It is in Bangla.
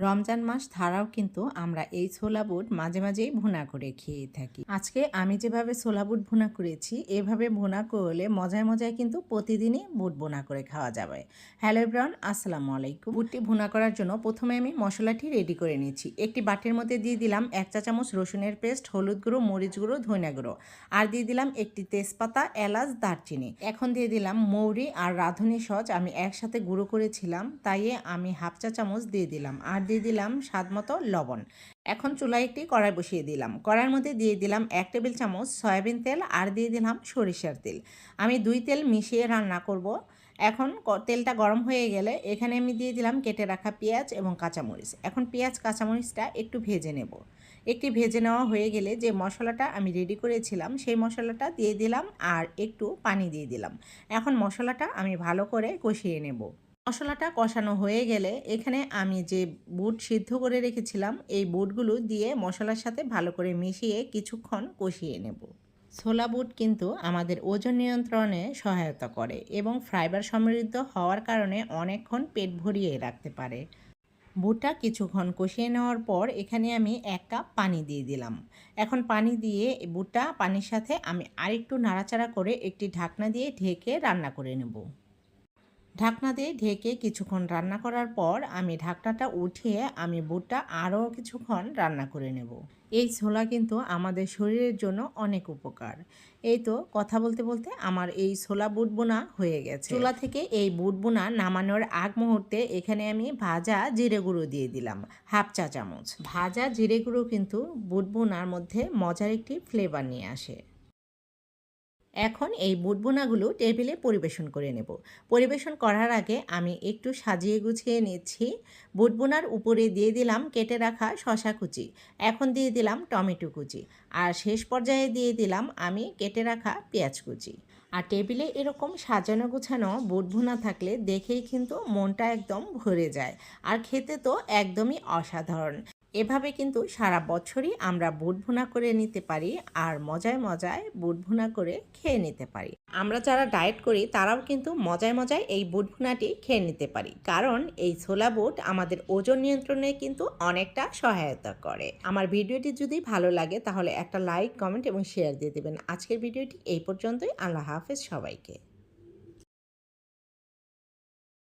রমজান মাস ছাড়াও কিন্তু আমরা এই ছোলা বুট মাঝে মাঝেই ভুনা করে খেয়ে থাকি। আজকে আমি যেভাবে ছোলা বুট ভুনা করেছি, এভাবে ভুনা করলে মজায় মজায় কিন্তু প্রতিদিনই বুট ভুনা করে খাওয়া যাবে। হ্যালো এভরিওয়ান, আসসালামু আলাইকুম। বুটটি ভুনা করার জন্য প্রথমে আমি মশলাটি রেডি করে নিচ্ছি। একটি বাটির মধ্যে দিয়ে দিলাম 1 চা চামচ রসুনের পেস্ট, হলুদ গুঁড়ো, মরিচ গুঁড়ো, ধনিয়া গুঁড়ো, আর দিয়ে দিলাম একটি তেজপাতা, এলাচ, দারচিনি। এখন দিয়ে দিলাম মৌরি আর রাঁধুনি সস আমি একসাথে গুঁড়ো করেছিলাম, তাই আমি 1/2 চা চামচ দিয়ে দিলাম, আর দিয়ে দিলাম স্বাদ মতো লবণ। এখন চুলায় একটি কড়াই বসিয়ে দিলাম। কড়াইয়ের মধ্যে দিয়ে দিলাম 1 টেবিল চামচ সয়াবিন তেল, আর দিয়ে দিলাম সরিষার তেল। আমি 2 তেল মিশিয়ে রান্না করব। এখন তেলটা গরম হয়ে গেলে এখানে আমি দিয়ে দিলাম কেটে রাখা পেঁয়াজ এবং কাঁচামরিচ। এখন পেঁয়াজ কাঁচামরিচটা একটু ভেজে নেব। একটি ভেজে নেওয়া হয়ে গেলে যে মশলাটা আমি রেডি করেছিলাম সেই মশলাটা দিয়ে দিলাম, আর একটু পানি দিয়ে দিলাম। এখন মশলাটা আমি ভালো করে কষিয়ে নেব। মশলাটা কষানো হয়ে গেলে এখানে আমি যে বুট সিদ্ধ করে রেখেছিলাম এই বুটগুলো দিয়ে মশলার সাথে ভালো করে মিশিয়ে কিছুক্ষণ কষিয়ে নেব। ছোলা বুট কিন্তু আমাদের ওজন নিয়ন্ত্রণে সহায়তা করে এবং ফাইবার সমৃদ্ধ হওয়ার কারণে অনেকক্ষণ পেট ভরিয়ে রাখতে পারে। বুটটা কিছুক্ষণ কষিয়ে নেওয়ার পর এখানে আমি 1 কাপ পানি দিয়ে দিলাম। এখন পানি দিয়ে বুটটা পানির সাথে আমি আরেকটু নাড়াচাড়া করে একটি ঢাকনা দিয়ে ঢেকে রান্না করে নেব। ঢাকনা দিয়ে ঢেকে কিছুক্ষণ রান্না করার পর আমি ঢাকনাটা উঠিয়ে আমি বুটটা আরও কিছুক্ষণ রান্না করে নেব। এই ছোলা কিন্তু আমাদের শরীরের জন্য অনেক উপকার। এই তো কথা বলতে বলতে আমার এই ছোলা বুট বোনা হয়ে গেছে। চুলা থেকে এই বুট বোনা নামানোর আগ মুহূর্তে এখানে আমি ভাজা জিরে গুঁড়ো দিয়ে দিলাম 1/2 চা চামচ। ভাজা জিরে গুঁড়ো কিন্তু বুট বোনার মধ্যে মজার একটি ফ্লেভার নিয়ে আসে। এখন এই বুটবোনাগুলো টেবিলে পরিবেশন করে নেব। পরিবেশন করার আগে আমি একটু সাজিয়ে গুছিয়ে নিচ্ছি। বুটবোনার উপরে দিয়ে দিলাম কেটে রাখা শসা কুচি, এখন দিয়ে দিলাম টমেটো কুচি, আর শেষ পর্যায়ে দিয়ে দিলাম আমি কেটে রাখা পেঁয়াজ কুচি। আর টেবিলে এরকম সাজানো গোছানো বুটভুনা থাকলে দেখেই কিন্তু মনটা একদম ভরে যায়, আর খেতে তো একদমই অসাধারণ। এভাবে কিন্তু সারা বছরই আমরা বুট ভুনা করে নিতে পারি, আর মজায় মজায় বুট ভুনা করে খেয়ে নিতে পারি। আমরা যারা ডায়েট করি তারাও কিন্তু মজায় মজায় এই বুট ভুনাটি খেয়ে নিতে পারি, কারণ এই ছোলা বুট আমাদের ওজন নিয়ন্ত্রণে কিন্তু অনেকটা সহায়তা করে। আমার ভিডিওটি যদি ভালো লাগে তাহলে একটা লাইক, কমেন্ট এবং শেয়ার দিয়ে দেবেন। আজকের ভিডিওটি এই পর্যন্তই। আল্লাহ হাফেজ সবাইকে।